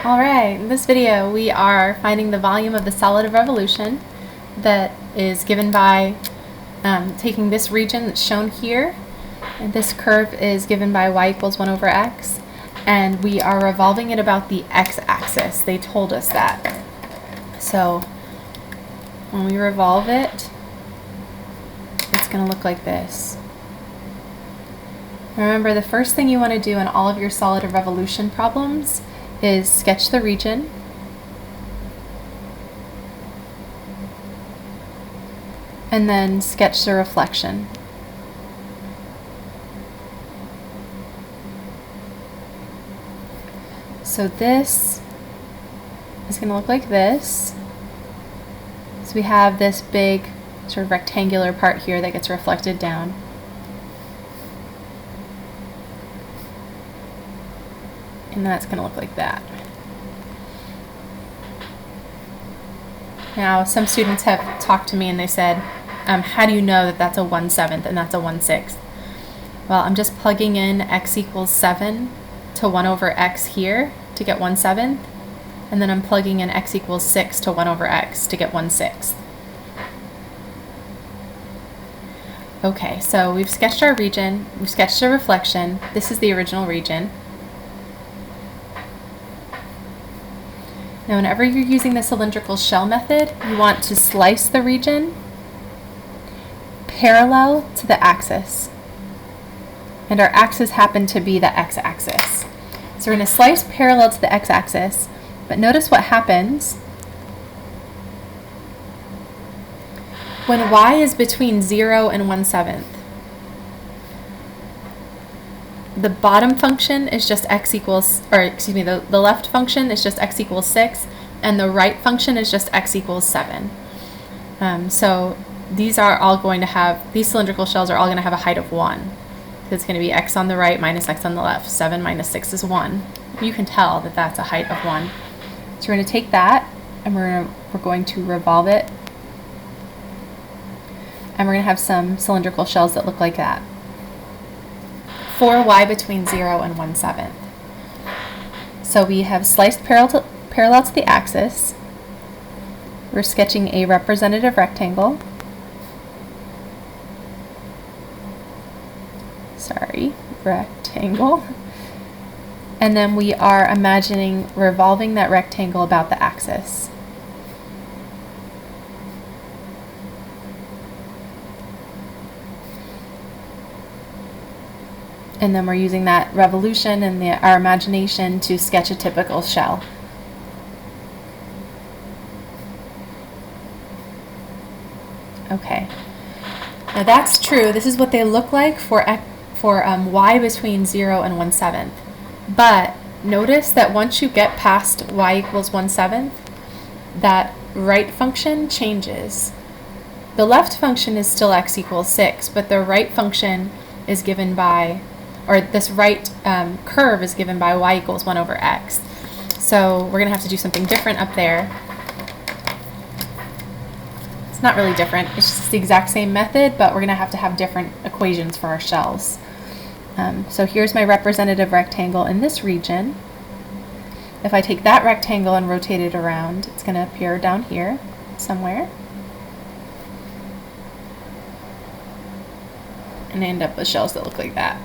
Alright, in this video we are finding the volume of the solid of revolution that is given by taking this region that's shown here, and this curve is given by y equals 1 over x, and we are revolving it about the x-axis. They told us that. So when we revolve it, it's going to look like this. Remember, the first thing you want to do in all of your solid of revolution problems is sketch the region, and then sketch the reflection. So this is going to look like this. So we have this big sort of rectangular part here that gets reflected down. And that's going to look like that. Now, some students have talked to me and they said, how do you know that that's a 1/7 and that's a 1/6? Well, I'm just plugging in x equals 7 to 1 over x here to get 1/7, and then I'm plugging in x equals 6 to 1 over x to get 1/6. Okay, so we've sketched our region, we've sketched a reflection. This is the original region. Now, whenever you're using the cylindrical shell method, you want to slice the region parallel to the axis. And our axis happened to be the x-axis. So we're going to slice parallel to the x-axis, but notice what happens when y is between 0 and 1/7. The bottom function is just x equals, or excuse me, the left function is just x equals 6, and the right function is just x equals 7. So these are all going to have, these cylindrical shells are all going to have a height of 1. It's going to be x on the right minus x on the left. 7 minus 6 is 1. You can tell that that's a height of 1. So we're going to take that, and we're going to revolve it, and we're going to have some cylindrical shells that look like that for y between 0 and 1/7. So we have sliced parallel to the axis. We're sketching a representative rectangle. Rectangle. And then we are imagining revolving that rectangle about the axis. And then we're using that revolution and our imagination to sketch a typical shell. Okay, now that's true. This is what they look like for y between 0 and 1/7. But notice that once you get past y equals 1/7, that right function changes. The left function is still x equals 6, but the right function is given by, or this right curve is given by y equals 1 over x. So we're going to have to do something different up there. It's not really different, it's just the exact same method, but we're going to have different equations for our shells. So here's my representative rectangle in this region. If I take that rectangle and rotate it around, it's going to appear down here somewhere. And I end up with shells that look like that.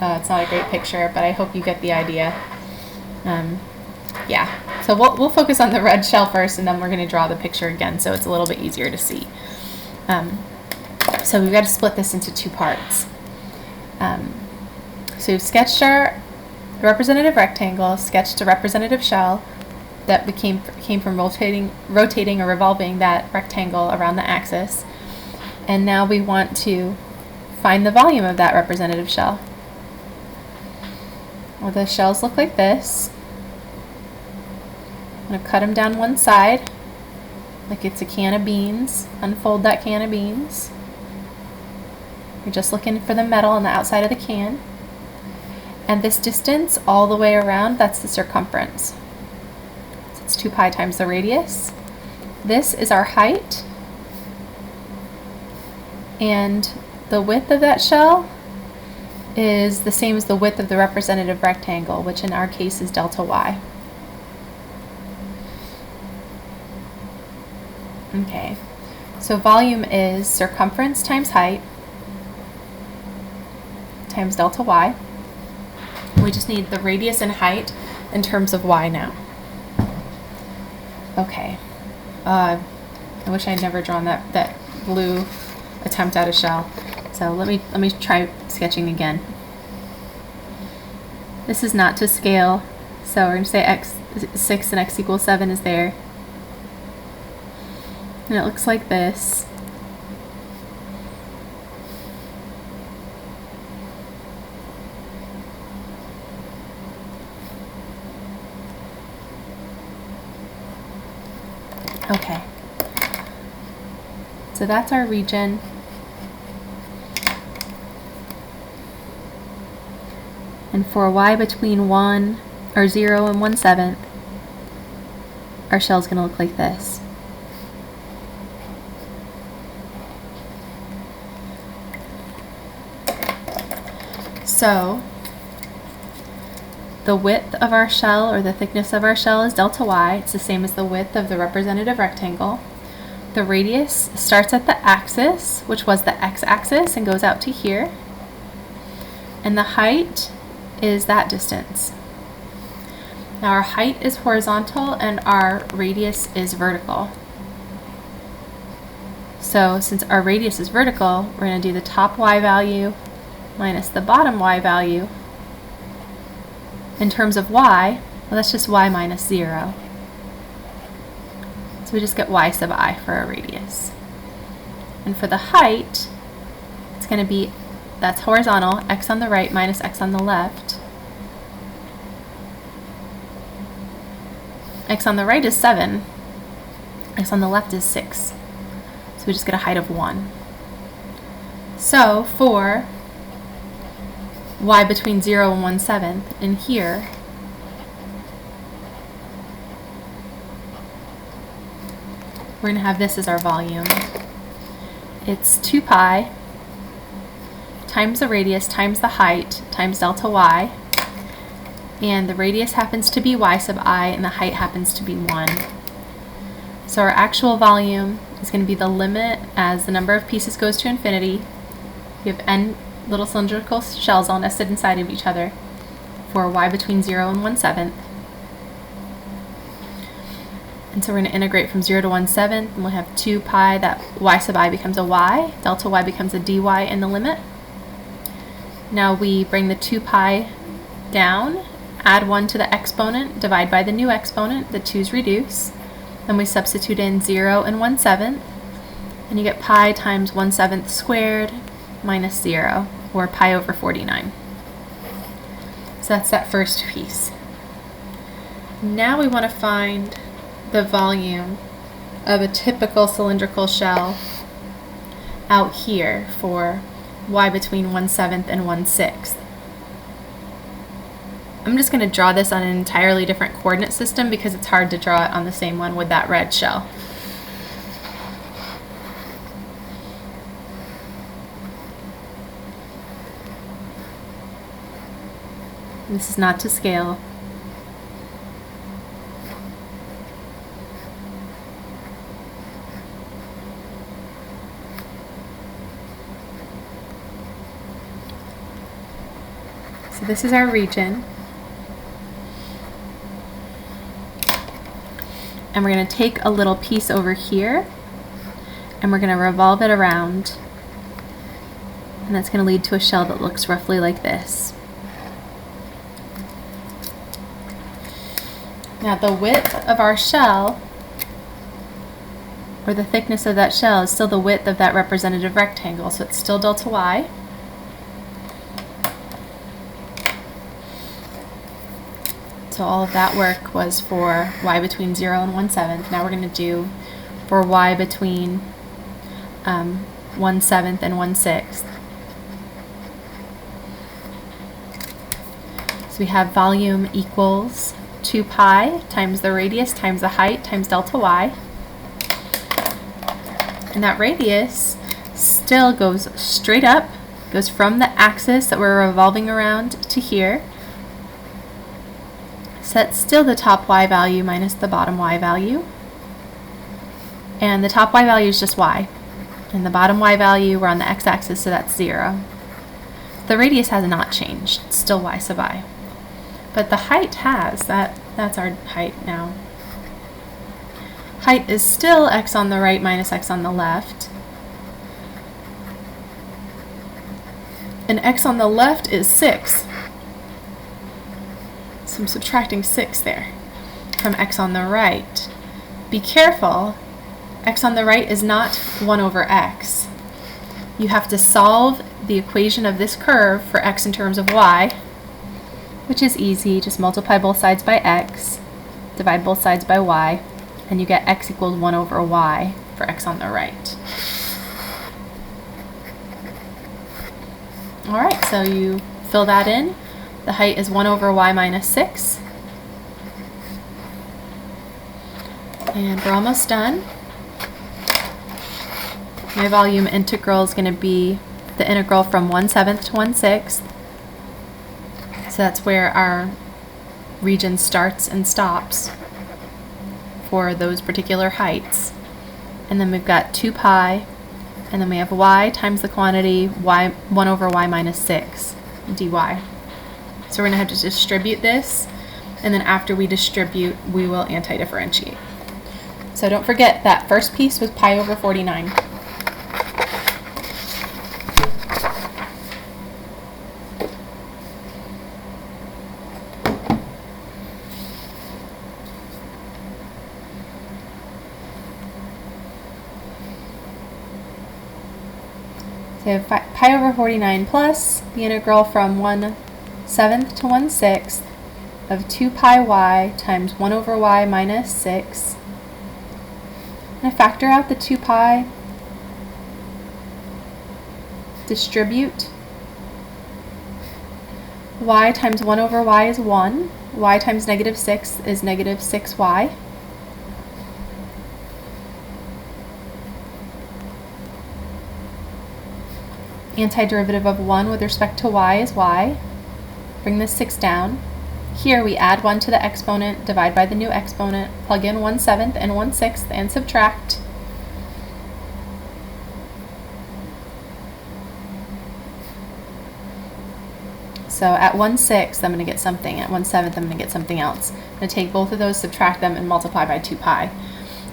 It's not a great picture, but I hope you get the idea. Yeah, so we'll focus on the red shell first, and then we're going to draw the picture again so it's a little bit easier to see. So we've got to split this into two parts. So we've sketched our representative rectangle, sketched a representative shell that came from rotating or revolving that rectangle around the axis. And now we want to find the volume of that representative shell. Well, the shells look like this. I'm going to cut them down one side like it's a can of beans. Unfold that can of beans. You're just looking for the metal on the outside of the can. And this distance all the way around, that's the circumference. So it's 2 pi times the radius. This is our height. And the width of that shell is the same as the width of the representative rectangle, which in our case is delta y. Okay, so volume is circumference times height times delta y. We just need the radius and height in terms of y now. Okay, I wish I had never drawn that blue attempt at a shell. So let me try sketching again. This is not to scale, so we're going to say x 6 and x equals 7 is there. And it looks like this. Okay. So that's our region. And for y between 1 or 0 and 1/7, our shell is going to look like this. So the width of our shell, or the thickness of our shell, is delta y. It's the same as the width of the representative rectangle. The radius starts at the axis, which was the x-axis, and goes out to here. And the height is that distance. Now our height is horizontal and our radius is vertical. So since our radius is vertical, we're going to do the top y value minus the bottom y value. In terms of y, well, that's just y minus 0. So we just get y sub I for our radius. And for the height, it's going to be, that's horizontal, x on the right minus x on the left. X on the right is 7, x on the left is 6. So we just get a height of 1. So for y between 0 and 1/7, in here, we're going to have this as our volume. It's 2 pi times the radius times the height times delta y, and the radius happens to be y sub I and the height happens to be 1. So our actual volume is going to be the limit as the number of pieces goes to infinity. You have n little cylindrical shells all nested inside of each other for y between 0 and 1/7. And so we're going to integrate from 0 to 1/7, and we'll have 2 pi, that y sub I becomes a y, delta y becomes a dy in the limit. Now we bring the 2 pi down, add 1 to the exponent, divide by the new exponent, the 2's reduce. Then we substitute in 0 and 1/7, and you get pi times 1/7 squared minus 0, or pi over 49. So that's that first piece. Now we want to find the volume of a typical cylindrical shell out here for y between 1/7 and 1/6. I'm just going to draw this on an entirely different coordinate system because it's hard to draw it on the same one with that red shell. This is not to scale. So this is our region. And we're going to take a little piece over here and we're going to revolve it around. And that's going to lead to a shell that looks roughly like this. Now the width of our shell, or the thickness of that shell, is still the width of that representative rectangle, so it's still delta y. So all of that work was for y between 0 and 1/7. Now we're going to do for y between 1/7 and 1/6. So we have volume equals 2 pi times the radius times the height times delta y. And that radius still goes straight up goes from the axis that we're revolving around to here. So that's still the top y value minus the bottom y value. And the top y value is just y. And the bottom y value, we're on the x-axis, so that's 0. The radius has not changed. It's still y sub I. But the height has. That's our height now. Height is still x on the right minus x on the left. And x on the left is 6. So I'm subtracting 6 there from x on the right. Be careful, x on the right is not 1 over x. You have to solve the equation of this curve for x in terms of y, which is easy. Just multiply both sides by x, divide both sides by y, and you get x equals 1 over y for x on the right. Alright, so you fill that in. The height is 1 over y minus 6. And we're almost done. My volume integral is going to be the integral from 1/7 to 1/6. So that's where our region starts and stops for those particular heights. And then we've got 2 pi, and then we have y times the quantity y 1 over y minus 6 dy. So we're going to have to distribute this, and then after we distribute, we will anti-differentiate. So don't forget that first piece was pi over 49. So you have pi over 49 plus the integral from 1/7 to 1/6 of 2 pi y times 1 over y minus 6. And I factor out the 2 pi, distribute. Y times 1 over y is 1. Y times negative 6 is negative 6y. Antiderivative of 1 with respect to y is y. Bring this 6 down. Here we add 1 to the exponent, divide by the new exponent, plug in 1/7 and 1/6 and subtract. So at 1/6 I'm going to get something, at 1/7 I'm going to get something else. I'm going to take both of those, subtract them, and multiply by 2 pi.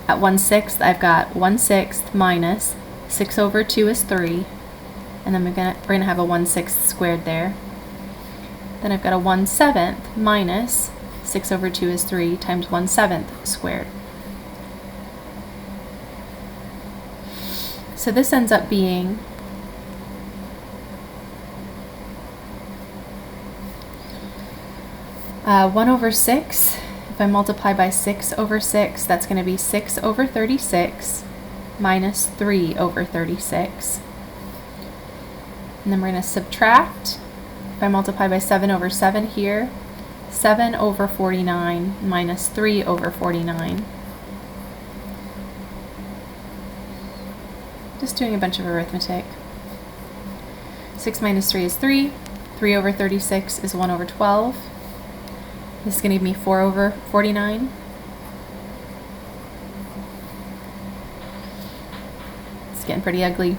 At 1/6 I've got 1/6 minus 6 over 2 is 3. And then we're going to have a 1/6 squared there. Then I've got a 1/7 minus 6 over 2 is 3 times 1/7 squared. So this ends up being 1 over 6. If I multiply by 6 over 6, that's going to be 6 over 36 minus 3 over 36. And then we're going to subtract. If I multiply by 7 over 7 here, 7 over 49 minus 3 over 49. Just doing a bunch of arithmetic. 6 minus 3 is 3. 3 over 36 is 1 over 12. This is going to give me 4 over 49. It's getting pretty ugly.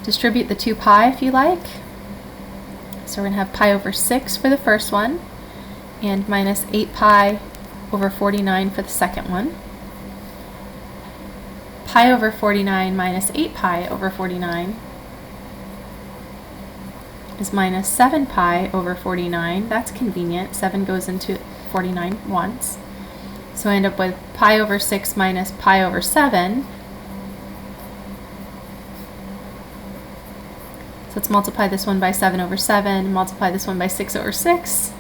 Distribute the 2 pi if you like. So we're going to have pi over 6 for the first one, and minus 8 pi over 49 for the second one. Pi over 49 minus 8 pi over 49 is minus 7 pi over 49. That's convenient. 7 goes into 49 once. So I end up with pi over 6 minus pi over 7. So let's multiply this one by 7 over 7, multiply this one by 6 over 6,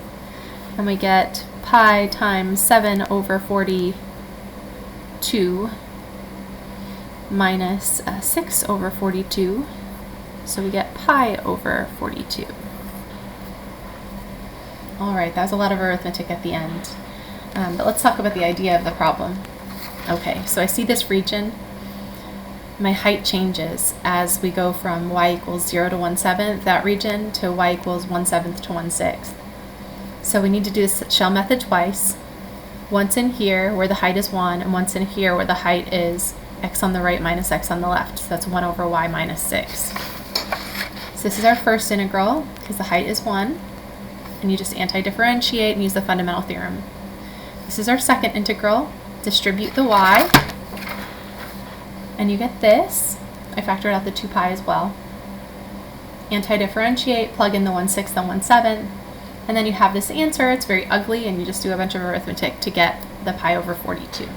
and we get pi times 7 over 42 minus 6 over 42, so we get pi over 42. Alright, that was a lot of arithmetic at the end, but let's talk about the idea of the problem. Okay, so I see this region. my height changes as we go from y equals 0 to 1/7, that region, to y equals 1/7 to 1/6. So we need to do this shell method twice. Once in here where the height is 1, and once in here where the height is x on the right minus x on the left. So that's 1 over y minus 6. So this is our first integral because the height is 1. And you just anti-differentiate and use the fundamental theorem. This is our second integral. Distribute the y. And you get this. I factored out the 2 pi as well. Anti-differentiate, plug in the 1/6 and 1/7. And then you have this answer. It's very ugly, and you just do a bunch of arithmetic to get the pi over 42.